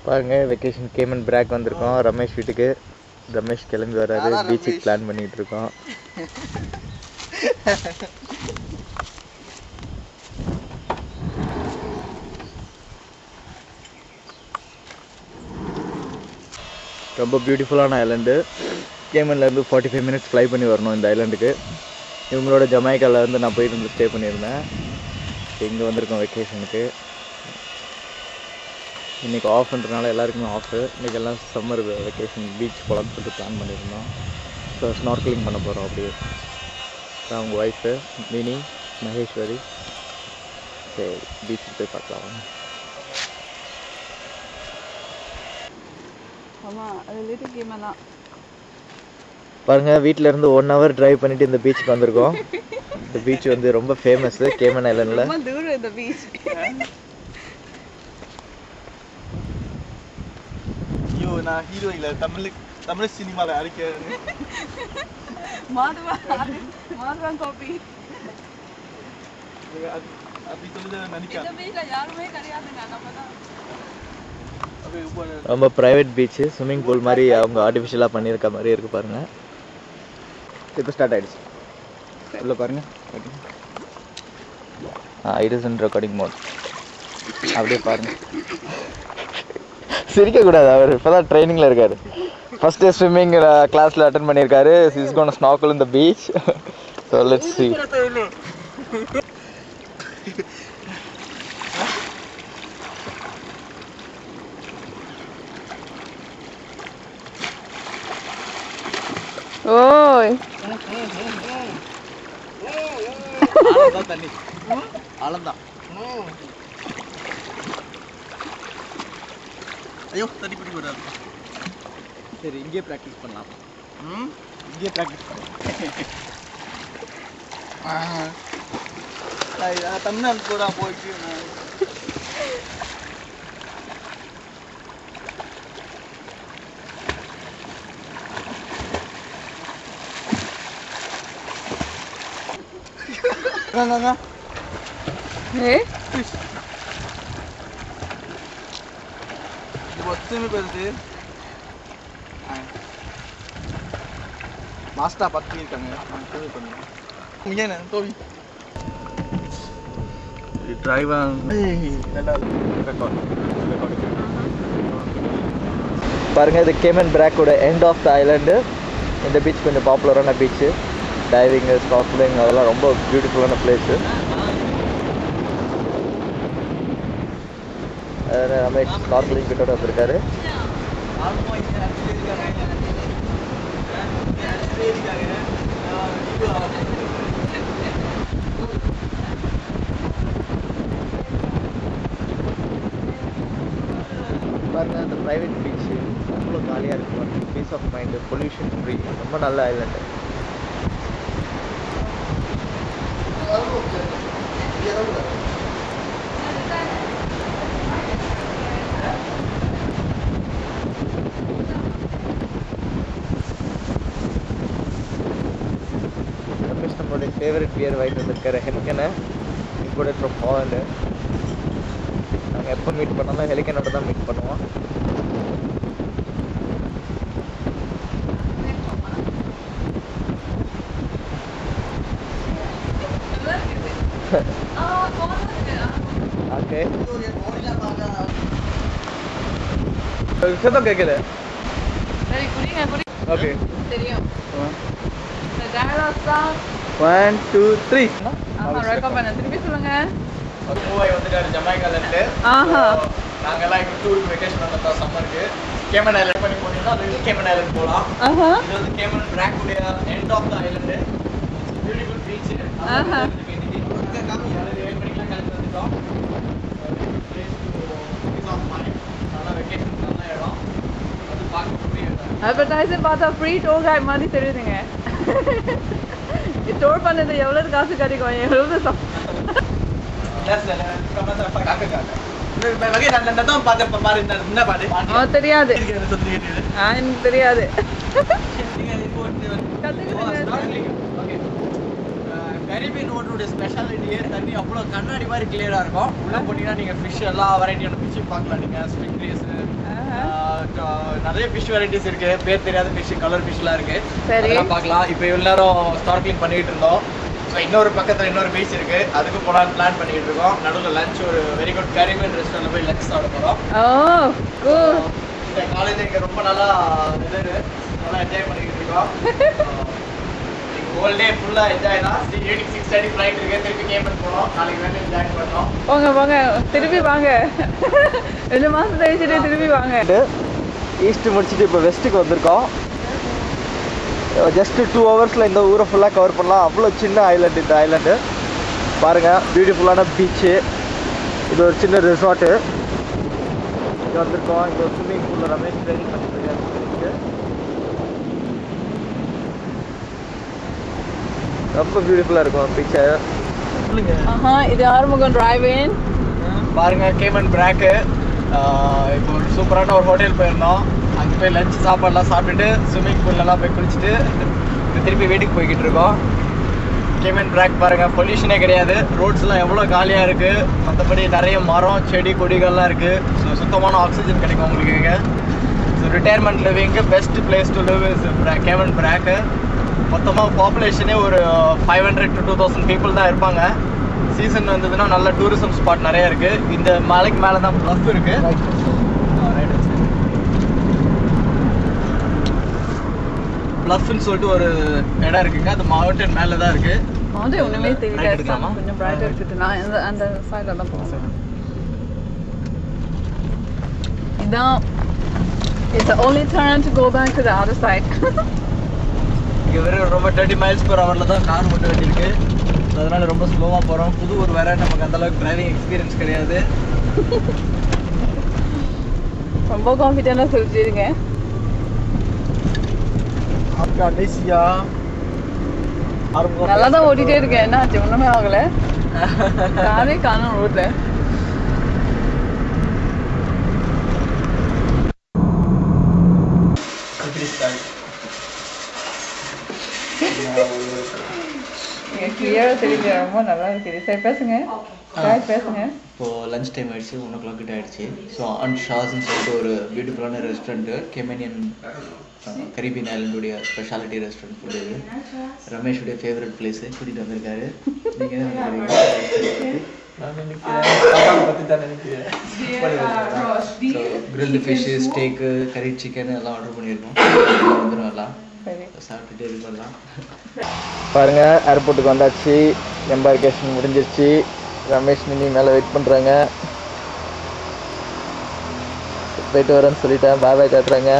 பாருங்க வெக்கேஷன் கேமன் பிராக் வந்திருக்கோம் ரமேஷ் வீட்டுக்கு. ரமேஷ் கிளம்பி வராரு. பீச்சுக்கு பிளான் பண்ணிட்டு இருக்கோம். ரொம்ப பியூட்டிஃபுல்லான ஐலண்டு. கேமன்லேருந்து 45 மினிட்ஸ் ஃப்ளை பண்ணி வரணும் இந்த ஐலண்டுக்கு. இவங்களோட ஜமைக்காவிலேருந்து நான் போயிட்டு ஸ்டே பண்ணியிருந்தேன். இங்கே வந்திருக்கோம் வெக்கேஷனுக்கு. இன்றைக்கி ஆஃப்ன்றனால எல்லாருக்குமே ஆஃபு. இன்றைக்கி எல்லாம் சம்மர் வெக்கேஷன் பீச் போகலான்னு சொல்லிட்டு பிளான் பண்ணியிருந்தோம். ஸோ ஸ்நார்க்லிங் பண்ண போகிறோம் அப்படியே. அவங்க ஒய்ஃபு மினி மகேஸ்வரி. சரி பீச்சுக்கு போய் பார்க்கலாம். பாருங்கள் வீட்டிலேருந்து 1 hour டிரைவ் பண்ணிவிட்டு இந்த பீச்சுக்கு வந்திருக்கோம். இந்த பீச் வந்து ரொம்ப ஃபேமஸ்ஸு கேமன் ஐலண்டில். இந்த பீச் ஐயோ நான் ஹீரோ இல்லை தமிழ் சினிமாவில் அரைக்கிறேன். மாதவன் காப்பி அப்படி சொல்லி நினைக்கிறேன். யாருமே கிடையாதுங்க. நம்ம தான் ரொம்ப ப்ரைவேட் பீச்சு. ஸ்விம்மிங் பூல் மாதிரி அவங்க ஆர்டிஃபிஷியலாக பண்ணியிருக்க மாதிரி இருக்குது பாருங்கள். இப்போ ஸ்டார்ட் ஆகிடுச்சு. உள்ள பாருங்கள். It is in recording mode. அப்படியே பாருங்கள். சிரிக்கக்கூடாது. அவர் இப்போ தான் ட்ரைனிங்கில் இருக்கார். ஃபஸ்ட்டு ஸ்விம்மிங் கிளாஸில் அட்டன் பண்ணியிருக்காரு. Is gonna snorkel in the beach. So let's see. ஓய் ஆழம்தான் தண்ணி. ஆழம்தான். ஐயோ தண்ணி பிடி விடாது. சரி இங்கேயே ப்ராக்டிஸ் பண்ணலாம். இங்கேயே ப்ராக்டிஸ் பண்ணலாம். தமிழ்நாடு கூட போயிட்டு மாஸ்டா பத்தி இருக்காங்க. பாருங்க இது கேமன் பிராக்கோட எண்ட் ஆஃப் த ஐலண்டு. இந்த பீச் கொஞ்சம் பாப்புலரான பீச்சு. டைவிங்கு ஸ்நார்க்லிங் அதெல்லாம் ரொம்ப பியூட்டிஃபுல்லான பிளேஸு. ரமேஷ் ஸ்நார்க்லிங் கிட்ட வந்திருக்காரு. பாருங்க அந்த ப்ரைவேட் பீச்சு அவ்வளோ காலியாக இருக்கும். Peace of mind, pollution free. ரொம்ப நல்ல ஐலண்டு. ரமேஷ் நம்மளுடைய ஃபேவரட் பியர் வாங்கிட்டு வந்திருக்காரு ஹெலிகனை. Imported from Holland. நாங்கள் எப்போ மீட் பண்ணாலும் ஹெலிகனோட தான் மீட் பண்ணுவோம். ஓகே சத்தம் கேட்குது. சரி குடிங்க குடி. ஓகே தெரியும். இந்த டயலாக்ஸ் தான் 1 2 3. ரெக்கார்ட் பண்ண திருப்பி சொல்லுங்க. மூவாய் வந்துட்டாரு ஜமைக்காலேருந்து. நாங்கெல்லாம் எங்கள் டூருக்கு வெக்கேஷன் வந்தோம் சம்மருக்கு. கேமன் ஐலண்ட் பண்ணி போனீங்கன்னா அது கேமன் ஐலண்ட் போகலாம். இது வந்து கேமன் பிராக்குடைய end of the island. Beautiful beach. Advertiser பார்த்தா ஃப்ரீ டோர் கைட் மாதிரி தெரியுதுங்க. டோர் பண்ணது எவ்வளவு காசு கிடைக்கும்? எவ்வளவு தெரியாது. எனக்கு தெரியாது. கரிபியன் வாட்டரோட ஸ்பெஷாலிட்டியே தண்ணி அவ்வளோ கண்ணாடி மாதிரி கிளியராக இருக்கும். உள்ளே போனீங்கன்னா நீங்கள் ஃபிஷ் எல்லா வெரைட்டியான ஃபிஷ்ஷும் பார்க்கலாம். நீங்கள் ஸ்பிங் ரேஸு நிறைய ஃபிஷ் வெரைட்டிஸ் இருக்கு, பேர் தெரியாத ஃபிஷ், கலர் ஃபிஷ்லாம் இருக்கு. சரி. அதெல்லாம் பார்க்கலாம். இப்போ இவ்வளோ நேரம் ஸ்நார்க்லிங் பண்ணிட்டு இருந்தோம். ஸோ இன்னொரு பக்கத்தில் இன்னொரு பீச் இருக்கு, அதுக்கு போகலான்னு பிளான் பண்ணிட்டு இருக்கோம். நடுவில் லஞ்ச் ஒரு வெரி குட் கரீபியன் ரெஸ்டாரண்ட்ல போய் லஞ்ச் சாப்பிட போகிறோம். இந்த காலேஜ் இங்கே ரொம்ப நல்லா என்ஜாய் பண்ணிக்கிட்டு இருக்கோம். ஹோல் டே ஃபுல்லாக என்ஜாய் தான். ஈவினிங் 6:30 ஃப்ளைட் இருக்கு, திருப்பி கேமன் போனோம். நாளைக்கு வேணும் ஜாயின் பண்ணோம். போங்க திருப்பி வாங்க. 2 மாசம் கழிச்சுட்டு திருப்பி வாங்க. ஈஸ்ட் முடிச்சுட்டு இப்போ வெஸ்ட்டுக்கு வந்திருக்கோம். ஜஸ்ட் 2 ஹவர்ஸில் இந்த ஊரை ஃபுல்லாக கவர் பண்ணலாம். அவ்வளோ சின்ன ஐலாண்டு இந்த ஐலாண்டு. பாருங்கள், பியூட்டிஃபுல்லான பீச்சு. இது ஒரு சின்ன ரிசார்ட்டு. இங்கே வந்திருக்கோம். இங்கே ஒரு ஸ்விம்மிங் பூலில் ரமேஷ் ட்ரைனிங் பண்ணிட்டு இருக்காரு. ரொம்ப பியூட்டிஃபுல்லாக இருக்கும் பீச்சை. இது ஆறுமுகம் டிரைவிங். பாருங்க, கேமன் பிராக்கு. இப்போ ஒரு சூப்பரான ஒரு ஹோட்டல் போயிருந்தோம். அங்கே போய் லஞ்ச் சாப்பாடுலாம் சாப்பிட்டுட்டு ஸ்விம்மிங் பூல்லலாம் போய் குளிச்சுட்டு திருப்பி வீட்டுக்கு போய்கிட்டு இருக்கோம். கேமன் பிராக் பாருங்கள், பொல்யூஷனே கிடையாது. ரோட்ஸ்லாம் எவ்வளோ காலியாக இருக்குது. மற்றபடி நிறைய மரம் செடி கொடிகள்லாம் இருக்குது. ஸோ சுத்தமான ஆக்சிஜன் கிடைக்கும் உங்களுக்கு இங்கே. ஸோ ரிட்டையர்மெண்ட் லிவிங்கு best place to live is Cayman Brac. மொத்தமாக பாப்புலேஷனே ஒரு 500 to 2000 பீப்புள் தான் இருப்பாங்க. சீசன் வந்ததுன்னா நல்ல டூரிசம் ஸ்பாட் நிறைய இருக்குது. இந்த மலைக்கு மேலே தான் ப்ளஃப் இருக்குது. ப்ளஃப்னு சொல்லிட்டு ஒரு இடம் இருக்குங்க. அது மவுண்டன் மேலே தான் இருக்குது. மவுண்டன் ஒன்றுமே தெரியல, கொஞ்சம் பிரைட்டாக இருக்குது. நான் அந்த சைடில் தான் போகிறேன். இதான் it's the only turn to go back to the other side. இங்கே வெறும் ரொம்ப 30 miles/hour தான் கார் ஓட்ட வேண்டியிருக்கு. அதனால ரொம்ப ஸ்லோவாக போகிறோம். புது ஊர் வேற, நமக்கு அந்தளவுக்கு டிரைவிங் எக்ஸ்பீரியன்ஸ் கிடையாது. ரொம்ப கான்ஃபிடென்ட்டாக சொல்லிச்சிருங்க. நல்லா தான் ஓட்டிகிட்டே இருக்கேன். என்ன ஆச்சு? ஒன்றுமே ஆகலை. காரே காணும் ரோட்டில். கிளியராக தெரியுது, ரொம்ப நல்லா இருக்குது. சரி பேசுங்க, பேசுங்க. இப்போது லஞ்ச் டைம் ஆகிடுச்சு, 1 o'clock கிட்ட ஆகிடுச்சு. ஸோ ஆன் ஷாஸ்ன்னு சொல்லிட்டு ஒரு பியூட்டிஃபுல்லான ரெஸ்டாரண்ட்டு, கெமனியன் கரீபியன் ஐலண்டுடைய ஸ்பெஷாலிட்டி ரெஸ்டாரண்ட் ஃபுட்டு. இது ரமேஷுடைய ஃபேவரட் பிளேஸு கூட்டிகிட்டு வந்திருக்காரு. நீங்கள் என்ன நினைக்கிறீங்க? நான் நினைக்கிறேன் பற்றி தான் நினைக்கிறேன். ஸோ கிரில்டு ஃபிஷ்ஷு, ஸ்டேக்கு, கறி சிக்கன் எல்லாம் ஆர்டர் பண்ணியிருக்கோம். வந்துடும் எல்லாம் சாப்பிட்டுட்டு இது பண்ணலாம். பாருங்கள், ஏர்போர்ட்டுக்கு வந்தாச்சு. எம்பார்கேஷன் முடிஞ்சிருச்சு. ரமேஷ் மினி மேலே வெயிட் பண்ணுறாங்க. போயிட்டு வரேன்னு சொல்லிட்டேன். பாய் பாய் காட்டுறாங்க.